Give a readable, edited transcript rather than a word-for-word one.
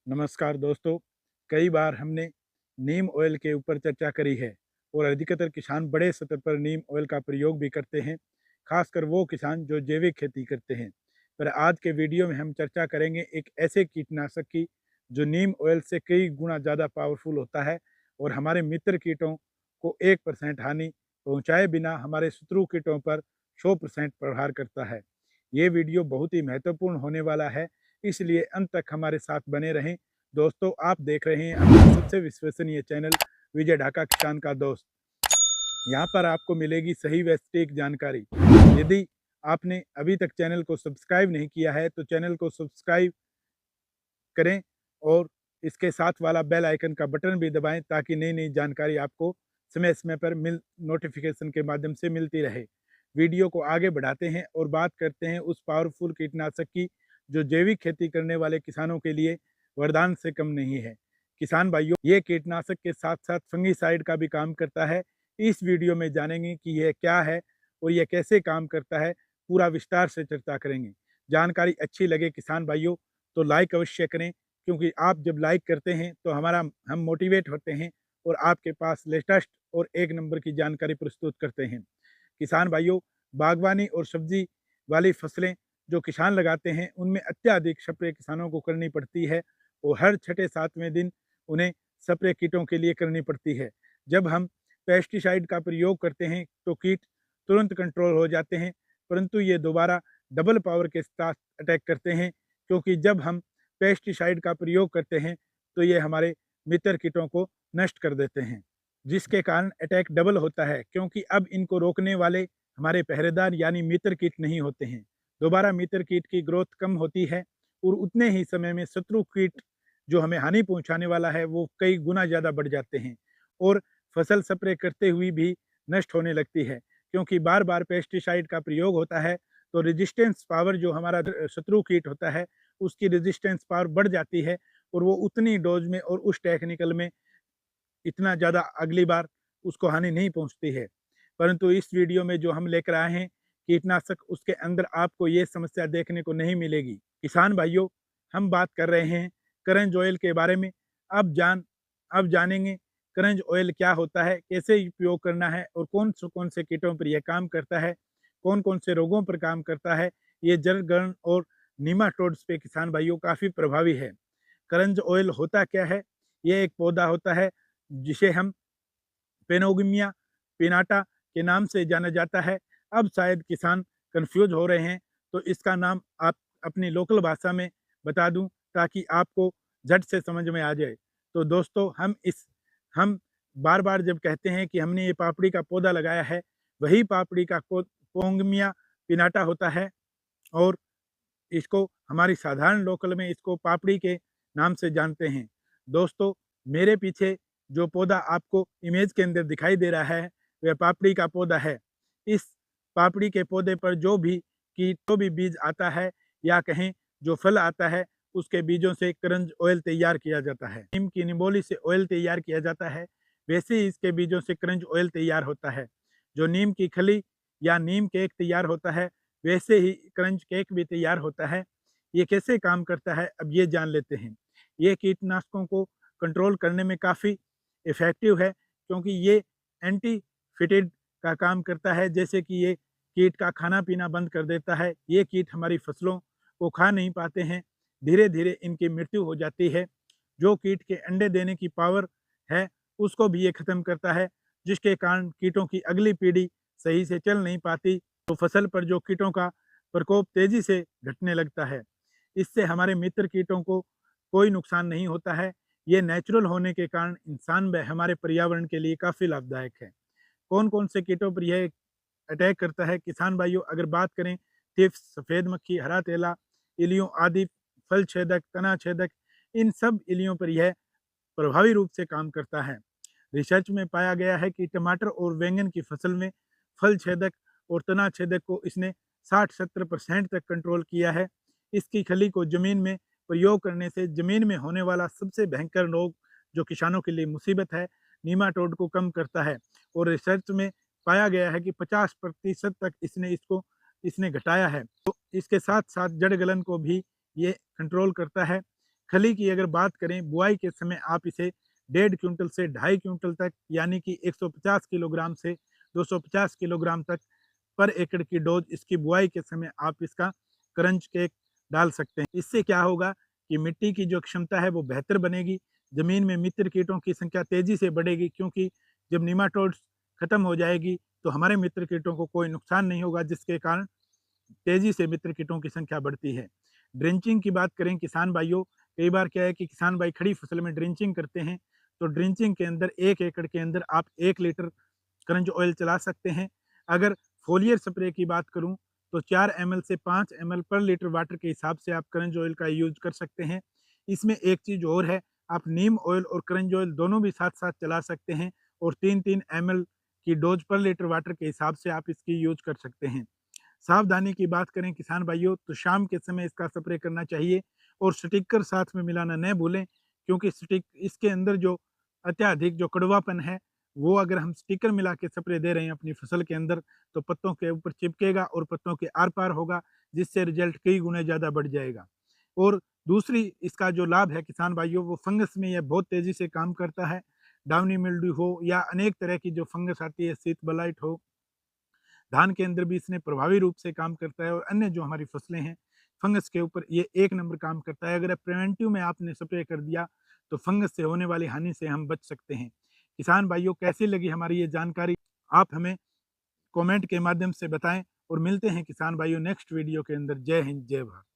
नमस्कार दोस्तों। कई बार हमने नीम ऑयल के ऊपर चर्चा करी है और अधिकतर किसान बड़े स्तर पर नीम ऑयल का प्रयोग भी करते हैं, खासकर वो किसान जो जैविक खेती करते हैं। पर आज के वीडियो में हम चर्चा करेंगे एक ऐसे कीटनाशक की जो नीम ऑयल से कई गुना ज़्यादा पावरफुल होता है और हमारे मित्र कीटों को 1% हानि पहुँचाए बिना हमारे शत्रु कीटों पर 100% प्रहार करता है। ये वीडियो बहुत ही महत्वपूर्ण होने वाला है, इसलिए अंत तक हमारे साथ बने रहें। दोस्तों, आप देख रहे हैं अपना सबसे विश्वसनीय चैनल विजय ढाका किसान का दोस्त। यहाँ पर आपको मिलेगी सही व सटीक जानकारी। यदि आपने अभी तक चैनल को सब्सक्राइब नहीं किया है तो चैनल को सब्सक्राइब करें और इसके साथ वाला बेल आइकन का बटन भी दबाएं ताकि नई नई जानकारी आपको समय समय पर नोटिफिकेशन के माध्यम से मिलती रहे। वीडियो को आगे बढ़ाते हैं और बात करते हैं उस पावरफुल कीटनाशक की जो जैविक खेती करने वाले किसानों के लिए वरदान से कम नहीं है। किसान भाइयों, ये कीटनाशक के साथ साथ फंगीसाइड का भी काम करता है। इस वीडियो में जानेंगे कि यह क्या है और यह कैसे काम करता है, पूरा विस्तार से चर्चा करेंगे। जानकारी अच्छी लगे किसान भाइयों तो लाइक अवश्य करें, क्योंकि आप जब लाइक करते हैं तो हम मोटिवेट होते हैं और आपके पास लेटेस्ट और एक नंबर की जानकारी प्रस्तुत करते हैं। किसान भाइयों, बागवानी और सब्जी वाली फसलें जो किसान लगाते हैं उनमें अत्याधिक स्प्रे किसानों को करनी पड़ती है और हर छठे सातवें दिन उन्हें स्प्रे कीटों के लिए करनी पड़ती है। जब हम पेस्टिसाइड का प्रयोग करते हैं तो कीट तुरंत कंट्रोल हो जाते हैं, परंतु ये दोबारा डबल पावर के साथ अटैक करते हैं, क्योंकि जब हम पेस्टिसाइड का प्रयोग करते हैं तो ये हमारे मित्र कीटों को नष्ट कर देते हैं, जिसके कारण अटैक डबल होता है, क्योंकि अब इनको रोकने वाले हमारे पहरेदार यानी मित्र कीट नहीं होते हैं। दोबारा मित्र कीट की ग्रोथ कम होती है और उतने ही समय में शत्रु कीट जो हमें हानि पहुंचाने वाला है वो कई गुना ज़्यादा बढ़ जाते हैं और फसल स्प्रे करते हुए भी नष्ट होने लगती है, क्योंकि बार बार पेस्टिसाइड का प्रयोग होता है तो रेजिस्टेंस पावर जो हमारा शत्रु कीट होता है उसकी रेजिस्टेंस पावर बढ़ जाती है और वो उतनी डोज में और उस टेक्निकल में इतना ज़्यादा अगली बार उसको हानि नहीं पहुंचती है। परंतु इस वीडियो में जो हम लेकर आए हैं कीटनाशक, उसके अंदर आपको ये समस्या देखने को नहीं मिलेगी। किसान भाइयों, हम बात कर रहे हैं करंज ऑयल के बारे में। अब जानेंगे करंज ऑयल क्या होता है, कैसे उपयोग करना है और कौन से कीटों पर यह काम करता है, कौन से रोगों पर काम करता है। ये जड़गण और नीमाटोड्स पे किसान भाइयों काफ़ी प्रभावी है। करंज ऑयल होता क्या है? ये एक पौधा होता है जिसे हम पेनोगिमिया पिनाटा के नाम से जाना जाता है। अब शायद किसान कंफ्यूज हो रहे हैं तो इसका नाम आप अपनी लोकल भाषा में बता दूं ताकि आपको झट से समझ में आ जाए। तो दोस्तों, हम बार बार जब कहते हैं कि हमने ये पापड़ी का पौधा लगाया है, वही पापड़ी का पोंगमिया पिनाटा होता है और इसको हमारी साधारण लोकल में इसको पापड़ी के नाम से जानते हैं। दोस्तों, मेरे पीछे जो पौधा आपको इमेज के अंदर दिखाई दे रहा है वह पापड़ी का पौधा है। इस पापड़ी के पौधे पर जो भी बीज आता है या कहें जो फल आता है उसके बीजों से करंज ऑयल तैयार किया जाता है। नीम की निबोली से ऑयल तैयार किया जाता है, वैसे ही इसके बीजों से करंज ऑयल तैयार होता है। जो नीम की खली या नीम केक तैयार होता है वैसे ही करंज केक भी तैयार होता है। ये कैसे काम करता है अब ये जान लेते हैं। ये कीटनाशकों को कंट्रोल करने में काफ़ी इफ़ेक्टिव है, क्योंकि ये एंटी फिटिड का काम करता है। जैसे कि ये कीट का खाना पीना बंद कर देता है। ये कीट हमारी फसलों को खा नहीं पाते हैं, धीरे धीरे इनकी मृत्यु हो जाती है। जो कीट के अंडे देने की पावर है उसको भी ये ख़त्म करता है, जिसके कारण कीटों की अगली पीढ़ी सही से चल नहीं पाती, तो फसल पर जो कीटों का प्रकोप तेज़ी से घटने लगता है। इससे हमारे मित्र कीटों को कोई नुकसान नहीं होता है। ये नेचुरल होने के कारण इंसान व हमारे पर्यावरण के लिए काफ़ी लाभदायक है। कौन से कीटों पर यह अटैक करता है किसान भाइयों, अगर बात करें टिप्स, सफ़ेद मक्खी, हरा तेला, इलियों आदि, फल छेदक, तना छेदक, इन सब इलियों पर यह प्रभावी रूप से काम करता है। रिसर्च में पाया गया है कि टमाटर और बैंगन की फसल में फल छेदक और तना छेदक को इसने 60-70% तक कंट्रोल किया है। इसकी खली को ज़मीन में प्रयोग करने से ज़मीन में होने वाला सबसे भयंकर रोग जो किसानों के लिए मुसीबत है, नीमाटोड को कम करता है और रिसर्च में पाया गया है कि 50% तक इसने घटाया है। तो इसके साथ साथ जड़ गलन को भी ये कंट्रोल करता है। खली की अगर बात करें, बुआई के समय आप इसे 1.5 क्विंटल से 2.5 क्विंटल तक, यानी कि 150 किलोग्राम से 250 किलोग्राम तक पर एकड़ की डोज इसकी बुआई के समय आप इसका करंज केक डाल सकते हैं। इससे क्या होगा कि मिट्टी की जो क्षमता है वो बेहतर बनेगी, ज़मीन में मित्र कीटों की संख्या तेज़ी से बढ़ेगी, क्योंकि जब निमाटोड्स खत्म हो जाएगी तो हमारे मित्र कीटों को कोई नुकसान नहीं होगा, जिसके कारण तेज़ी से मित्र कीटों की संख्या बढ़ती है। ड्रेंचिंग की बात करें किसान भाइयों, कई बार क्या है कि किसान भाई खड़ी फसल में ड्रेंचिंग करते हैं, तो ड्रेंचिंग के अंदर 1 एकड़ के अंदर आप 1 लीटर करंज ऑयल चला सकते हैं। अगर फोलियर स्प्रे की बात करूँ तो 4 ml से 5 ml पर लीटर वाटर के हिसाब से आप करंज ऑयल का यूज़ कर सकते हैं। इसमें एक चीज़ और है, आप नीम ऑयल और करंज ऑयल दोनों भी साथ-साथ चला सकते हैं और 3-3 ml की डोज़ पर लीटर वाटर के हिसाब से आप इसकी यूज़ कर सकते हैं। सावधानी की बात करें किसान भाइयों, तो शाम के समय इसका स्प्रे करना चाहिए और स्टिकर साथ में मिलाना न भूलें, क्योंकि इसके अंदर जो अत्यधिक जो कड़वापन है, वो अगर हम स्टिकर मिला के स्प्रे दे रहे हैं अपनी फसल के अंदर, तो पत्तों के ऊपर चिपकेगा और पत्तों के आर-पार होगा, जिससे रिजल्ट कई गुने ज़्यादा बढ़ जाएगा। और दूसरी इसका जो लाभ है किसान भाइयों, वो फंगस में यह बहुत तेज़ी से काम करता है। डाउनी मिल्ड्यू हो या अनेक तरह की जो फंगस आती है, शीत ब्लाइट हो, धान के अंदर भी इसने प्रभावी रूप से काम करता है और अन्य जो हमारी फसलें हैं, फंगस के ऊपर ये एक नंबर काम करता है। अगर प्रिवेंटिव में आपने स्प्रे कर दिया, तो फंगस से होने वाली हानि से हम बच सकते हैं। किसान भाइयों, कैसी लगी हमारी ये जानकारी? आप हमें कमेंट के माध्यम से बताएँ और मिलते हैं किसान भाइयों नेक्स्ट वीडियो के अंदर। जय हिंद, जय भारत।